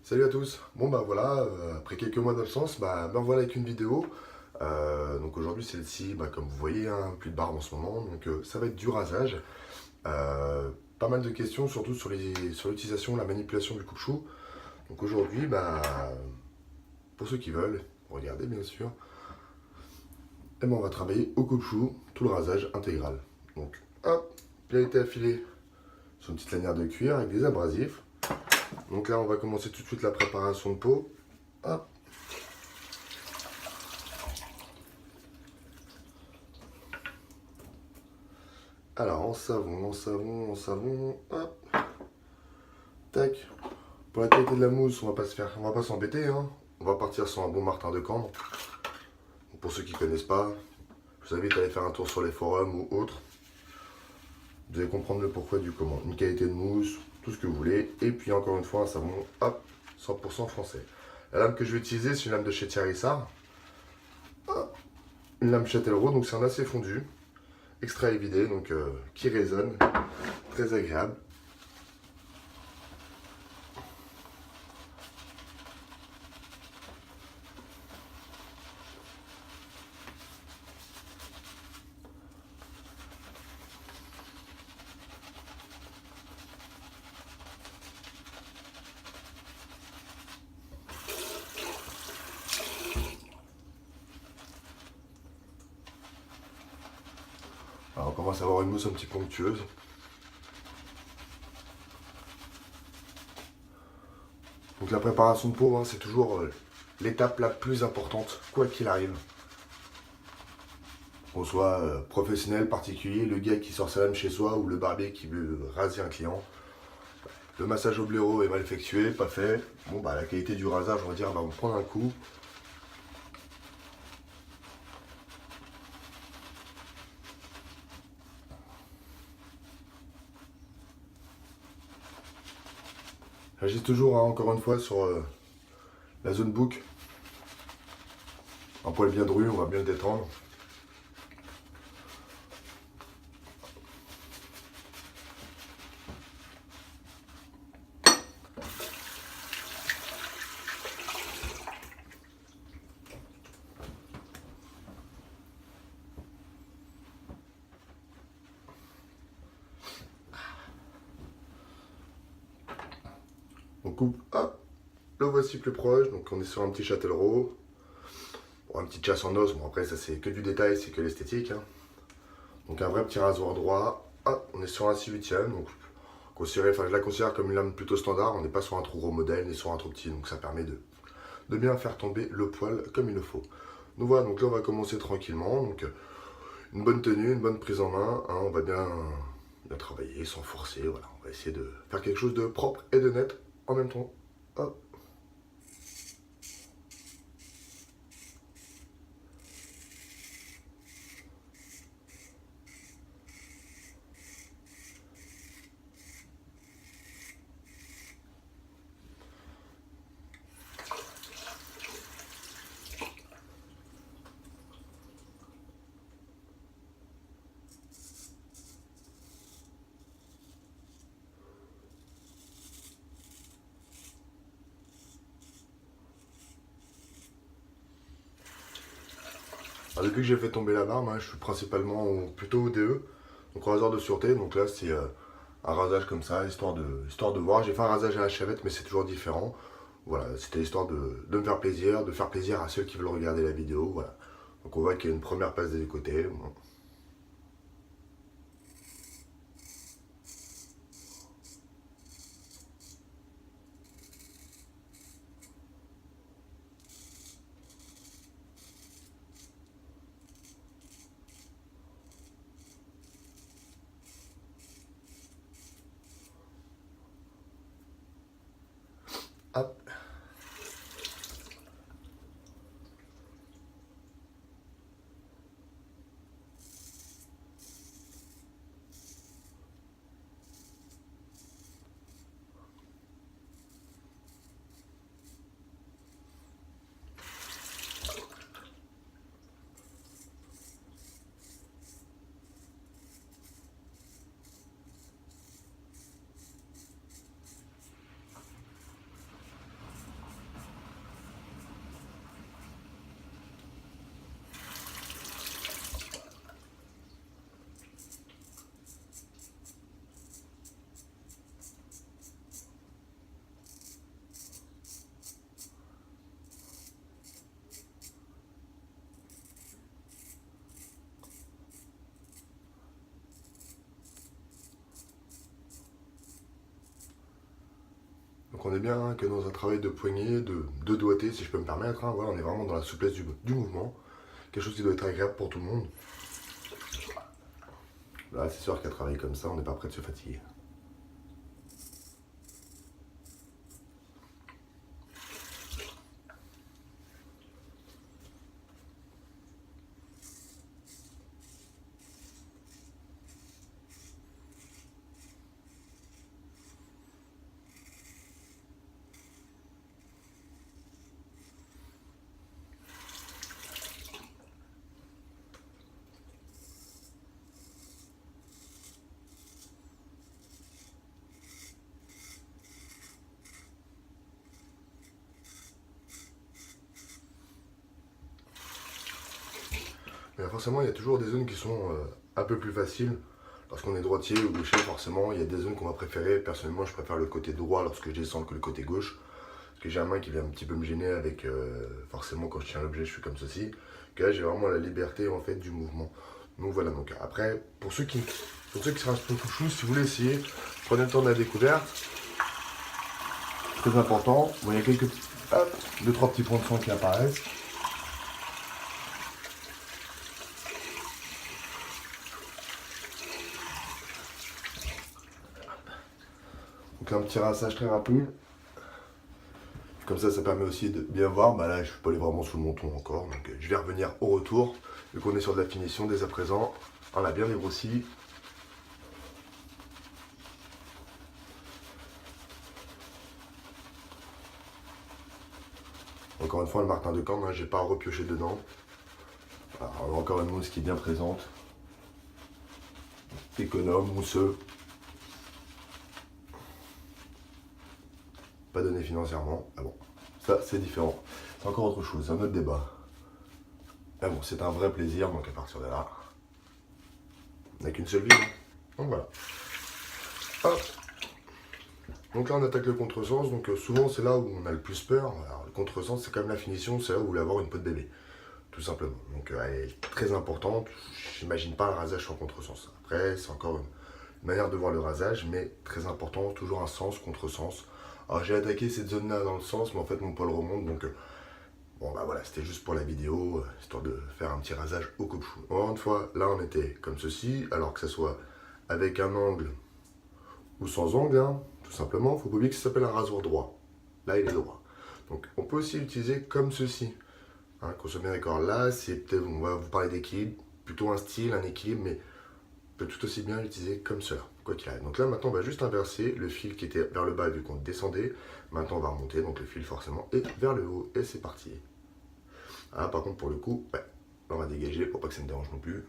Salut à tous. Bon bah voilà, après quelques mois d'absence, me revoilà avec une vidéo. Donc aujourd'hui celle-ci, comme vous voyez, hein, plus de barbe en ce moment, donc ça va être du rasage. Pas mal de questions, surtout sur l'utilisation, la manipulation du coupe-chou. Donc aujourd'hui, pour ceux qui veulent, regardez bien sûr, on va travailler au coupe-chou, tout le rasage intégral. Donc hop, il a été affilé sur une petite lanière de cuir avec des abrasifs. Donc là on va commencer tout de suite la préparation de peau. Hop. Alors, en savon, hop, tac. Pour la qualité de la mousse, on va pas s'embêter, hein. On va partir sur un bon Martin de Cambre. Pour ceux qui connaissent pas, je vous invite à aller faire un tour sur les forums ou autres. Vous allez comprendre le pourquoi du comment. Une qualité de mousse, tout ce que vous voulez. Et puis encore une fois, un savon, hop, 100% français. La lame que je vais utiliser, c'est une lame de chez Thierry Sarr. Hop, une lame Châtellerault, donc c'est un assez fondu. Extra évidé, donc qui résonne. Très agréable. Alors, on commence à avoir une mousse un petit peu onctueuse. Donc la préparation de peau, hein, c'est toujours l'étape la plus importante, quoi qu'il arrive. Qu'on soit professionnel, particulier, le gars qui sort sa lame chez soi ou le barbier qui veut raser un client. Le massage au blaireau est mal effectué, pas fait. Bon, la qualité du rasage, on va dire, va vous prendre un coup. J'agis toujours, hein, encore une fois, sur la zone bouc. Un poil bien dru, on va bien le détendre. On coupe, hop, le voici plus proche, donc on est sur un petit Châtellerault. Bon, un petit chasse en os, bon après ça c'est que du détail, c'est que l'esthétique, hein. Donc un vrai petit rasoir droit, hop, on est sur un 6/8e, donc je la considère comme une lame plutôt standard, on n'est pas sur un trop gros modèle, ni sur un trop petit, donc ça permet de bien faire tomber le poil comme il le faut. Donc voilà, donc là on va commencer tranquillement, donc une bonne tenue, une bonne prise en main, hein, on va bien travailler sans forcer, voilà, on va essayer de faire quelque chose de propre et de net en même temps. Hop. Alors, depuis que j'ai fait tomber la barbe, hein, je suis plutôt au DE, donc raseur de sûreté, donc là c'est un rasage comme ça, histoire de voir. J'ai fait un rasage à la chavette, mais c'est toujours différent. Voilà, c'était histoire de me faire plaisir, de faire plaisir à ceux qui veulent regarder la vidéo. Voilà. Donc on voit qu'il y a une première passe des deux côtés. Bon. Hop. Donc on est bien que dans un travail de poignet, de doigté, si je peux me permettre. Hein. Voilà, on est vraiment dans la souplesse du mouvement. Quelque chose qui doit être agréable pour tout le monde. Là, c'est sûr qu'à travailler comme ça, on n'est pas prêt de se fatiguer. Mais forcément, il y a toujours des zones qui sont un peu plus faciles. Lorsqu'on est droitier ou gaucher, forcément, il y a des zones qu'on va préférer. Personnellement, je préfère le côté droit lorsque je descends que le côté gauche. Parce que j'ai un main qui vient un petit peu me gêner avec, forcément, quand je tiens l'objet, je suis comme ceci. Que là, j'ai vraiment la liberté, en fait, du mouvement. Donc voilà, donc après, pour ceux qui se restent beaucoup chou, si vous voulez essayer, prenez le temps de la découverte. Très important. Bon, il y a quelques, hop, 2-3 petits points de sang qui apparaissent. Donc un petit rinçage très rapide. Comme ça permet aussi de bien voir. Bah là, je suis pas allé vraiment sous le menton encore. Donc je vais revenir au retour. Vu qu'on est sur de la finition dès à présent. On a bien dégrossi. Encore une fois, le martin de corne, hein, j'ai pas repioché dedans. Alors, encore une mousse qui est bien présente. Économe, mousseux. Pas donné financièrement. Ah bon, ça c'est différent. C'est encore autre chose, c'est un autre débat. Mais bon, c'est un vrai plaisir, donc à partir de là, on n'a qu'une seule vie. Hein. Donc voilà. Hop. Donc là on attaque le contresens, donc souvent c'est là où on a le plus peur. Alors le contresens c'est quand même la finition, c'est là où vous voulez avoir une peau de bébé. Tout simplement. Donc elle est très importante. J'imagine pas un rasage sans contresens. Après, c'est encore une manière de voir le rasage, mais très important, toujours un sens, contresens. Alors j'ai attaqué cette zone-là dans le sens, mais en fait mon poil remonte, donc bon bah voilà, c'était juste pour la vidéo, histoire de faire un petit rasage au coupe-chou. Encore une fois, là on était comme ceci, alors que ce soit avec un angle ou sans angle, hein, tout simplement, il faut pas oublier que ça s'appelle un rasoir droit. Là il est droit. Donc on peut aussi l'utiliser comme ceci. Hein, qu'on soit bien d'accord, là c'est peut-être, on va vous parler d'équilibre, plutôt un style, un équilibre, mais on peut tout aussi bien l'utiliser comme cela, quoi qu'il arrive. Donc là maintenant on va juste inverser le fil qui était vers le bas vu qu'on descendait. Maintenant on va remonter, donc le fil forcément est vers le haut et c'est parti. Ah, par contre pour le coup, ouais, là on va dégager pour pas que ça me dérange non plus.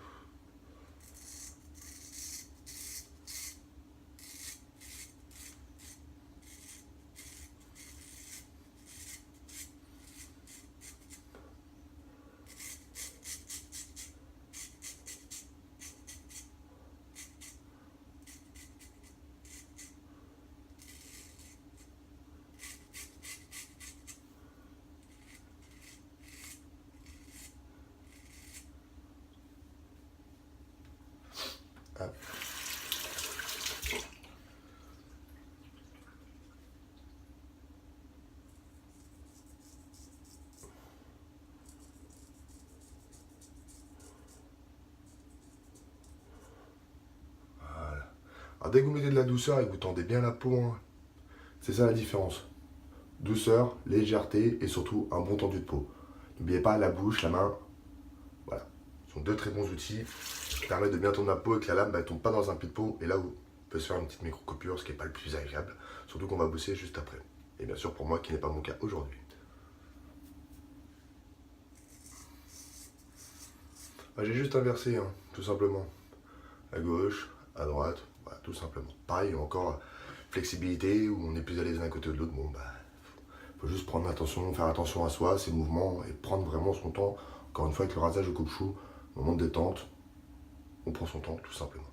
Hop. Voilà. Alors dès que vous mettez de la douceur et que vous tendez bien la peau, hein, c'est ça la différence. Douceur, légèreté et surtout un bon tendu de peau. N'oubliez pas la bouche, la main, voilà. Ce sont deux très bons outils qui permettent de bien tondre la peau et que la lame ne tombe pas dans un pli de peau. Et là où on peut se faire une petite micro-coupure, ce qui n'est pas le plus agréable. Surtout qu'on va bosser juste après. Et bien sûr pour moi qui n'est pas mon cas aujourd'hui. J'ai juste inversé, hein, tout simplement. À gauche, à droite, voilà, tout simplement. Pareil, encore flexibilité, où on est plus à l'aise d'un côté ou de l'autre. Bon, bah, faut juste prendre attention, faire attention à soi, ses mouvements, et prendre vraiment son temps. Encore une fois, avec le rasage au coupe-chou, moment de détente, on prend son temps, tout simplement.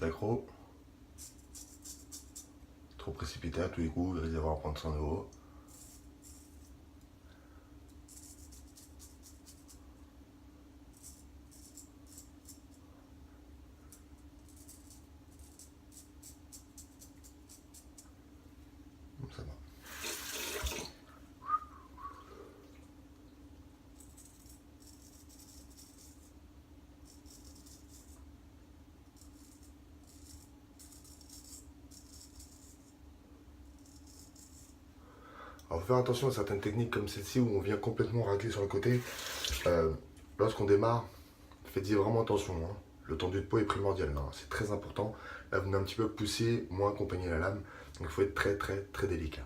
petit accro. Trop précipité à tous les coups, il risque d'avoir à prendre 100 euros. Ça va. Alors, faut faire attention à certaines techniques comme celle-ci où on vient complètement racler sur le côté. Lorsqu'on démarre, faites-y vraiment attention. Hein. Le tendu de peau est primordial, hein. C'est très important. Là, vous venez un petit peu pousser, moins accompagner la lame. Donc, il faut être très, très, très délicat.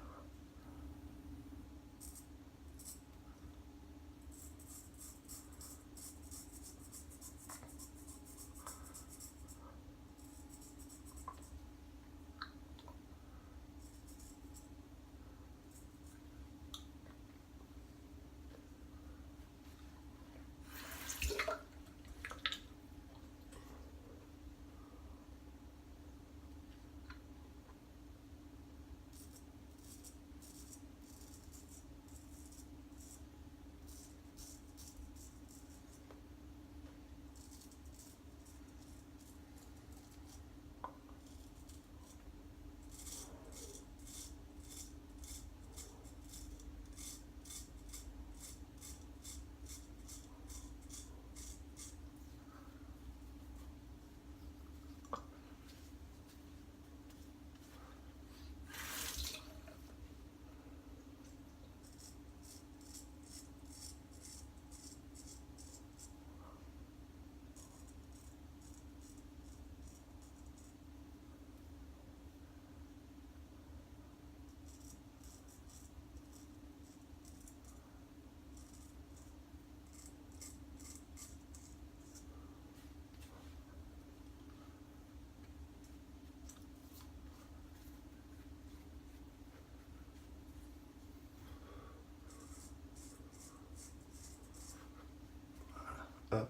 Hop.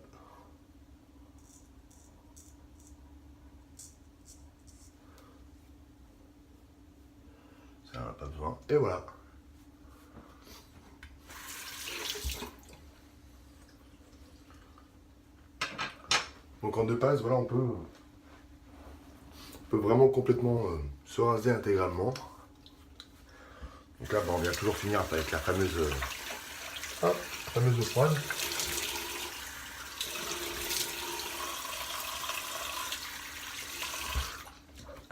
Ça, on n'a pas besoin. Et voilà. Donc en 2 passes, voilà, on peut vraiment complètement se raser intégralement. Donc là, on vient toujours finir avec la fameuse froide.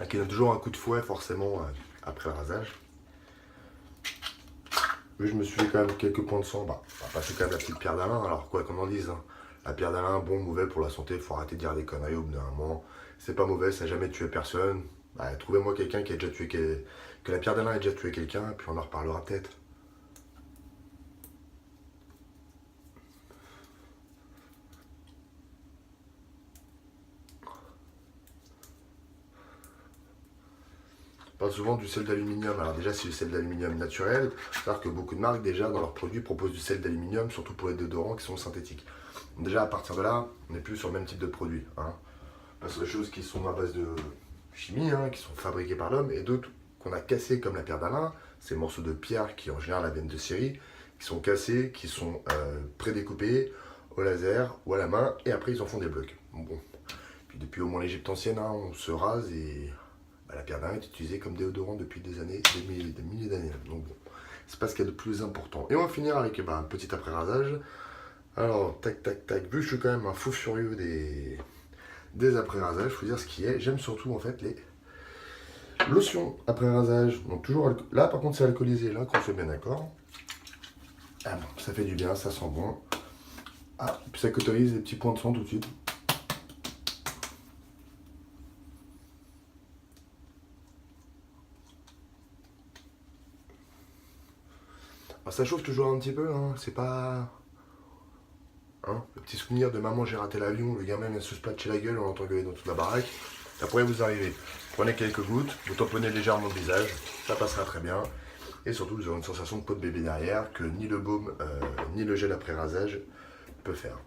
Qui donne toujours un coup de fouet forcément après le rasage. Mais je me suis fait quand même quelques points de sang. Bah, on va passer quand même la petite pierre d'Alain. Alors quoi qu'on en dise, hein, la pierre d'Alain, bon, mauvais pour la santé, faut arrêter de dire des conneries au bout d'un moment. C'est pas mauvais, ça n'a jamais tué personne. Bah, trouvez-moi quelqu'un qui a déjà tué que la pierre d'Alain ait déjà tué quelqu'un, puis on en reparlera peut-être. On parle souvent du sel d'aluminium. Alors déjà, c'est du sel d'aluminium naturel. C'est-à-dire que beaucoup de marques, déjà, dans leurs produits, proposent du sel d'aluminium, surtout pour les déodorants qui sont synthétiques. Donc déjà, à partir de là, on n'est plus sur le même type de produit. Hein. Parce que des choses qui sont à base de chimie, hein, qui sont fabriquées par l'homme, et d'autres qu'on a cassées, comme la pierre d'Alain, ces morceaux de pierre qui, en général, viennent de Syrie, qui sont cassés, qui sont prédécoupés au laser ou à la main, et après, ils en font des blocs. Bon. Puis depuis au moins l'Égypte ancienne, hein, on se rase et la pierre d'Alain est utilisée comme déodorant depuis des années, des milliers d'années. Donc bon, c'est pas ce qu'il y a de plus important. Et on va finir avec un petit après-rasage. Alors, tac, tac, tac. Vu que je suis quand même un fou furieux des après-rasages, il faut dire ce qui est. J'aime surtout en fait les lotions après-rasage. Donc toujours, là par contre c'est alcoolisé, là qu'on soit bien d'accord. Ah bon, ça fait du bien, ça sent bon. Ah, puis ça cauterise les petits points de sang tout de suite. Alors, ça chauffe toujours un petit peu, hein. C'est pas... Hein, le petit souvenir de maman j'ai raté l'avion, le gamin vient se spatcher la gueule, on entend gueuler dans toute la baraque. Ça pourrait vous arriver. Prenez quelques gouttes, vous tamponnez légèrement le visage, ça passera très bien. Et surtout vous aurez une sensation de peau de bébé derrière que ni le baume ni le gel après rasage peut faire.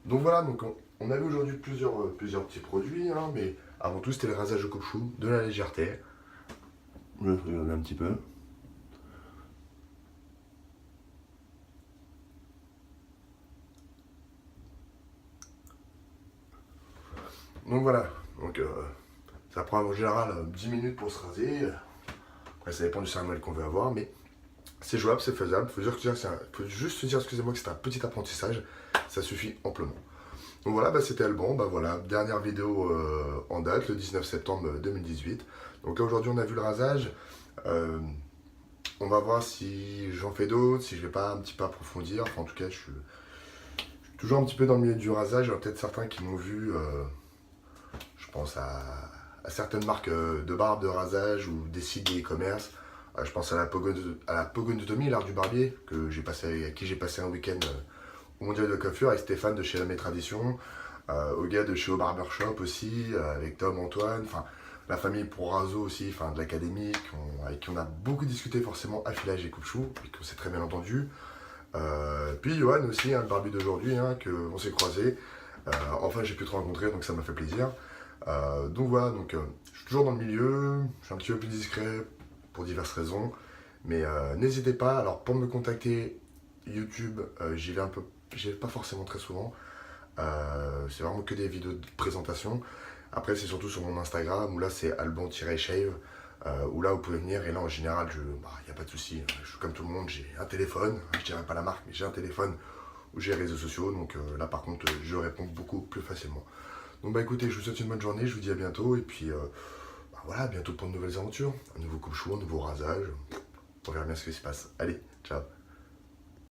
Donc voilà, donc On a vu aujourd'hui plusieurs petits produits, hein, mais avant tout c'était le rasage de coupe-chou, de la légèreté. Je vais regarder un petit peu. Donc voilà, donc, ça prend en général 10 minutes pour se raser. Après ça dépend du cérémonial qu'on veut avoir, mais c'est jouable, c'est faisable. Faut juste se dire, excusez-moi, que c'est un petit apprentissage, ça suffit amplement. Donc voilà, bah, c'était Alban, bah voilà, dernière vidéo en date, le 19 septembre 2018. Donc là aujourd'hui on a vu le rasage. On va voir si j'en fais d'autres, si je vais pas un petit peu approfondir. Enfin en tout cas je suis toujours un petit peu dans le milieu du rasage. Il y en a peut-être certains qui m'ont vu, je pense à certaines marques de barbe, de rasage ou des sites de e-commerce. Je pense à la Pogonotomie, l'art du barbier, à qui j'ai passé un week-end au Mondial de coiffure avec Stéphane de chez La Mes Tradition, au gars de chez Au Barbershop aussi, avec Tom, Antoine, enfin la famille Proraso aussi, enfin de l'académie, avec qui on a beaucoup discuté forcément affilage et coupe-chou, et qu'on s'est très bien entendu. Puis Johan aussi, hein, le barbu d'aujourd'hui, hein, qu'on s'est croisé. Enfin j'ai pu te rencontrer, donc ça m'a fait plaisir. Donc voilà, je suis toujours dans le milieu, je suis un petit peu plus discret pour diverses raisons. Mais n'hésitez pas, alors pour me contacter, YouTube, j'y vais pas forcément très souvent. C'est vraiment que des vidéos de présentation. Après c'est surtout sur mon Instagram où là c'est alban-shave. Où là vous pouvez venir et là en général y a pas de souci. Je suis comme tout le monde, j'ai un téléphone, je dirais pas la marque mais j'ai un téléphone où j'ai les réseaux sociaux, donc là par contre je réponds beaucoup plus facilement. Donc bah écoutez, je vous souhaite une bonne journée, je vous dis à bientôt et puis voilà, à bientôt pour de nouvelles aventures, un nouveau coupe-chou, un nouveau rasage, on verra bien ce qui se passe. Allez, ciao.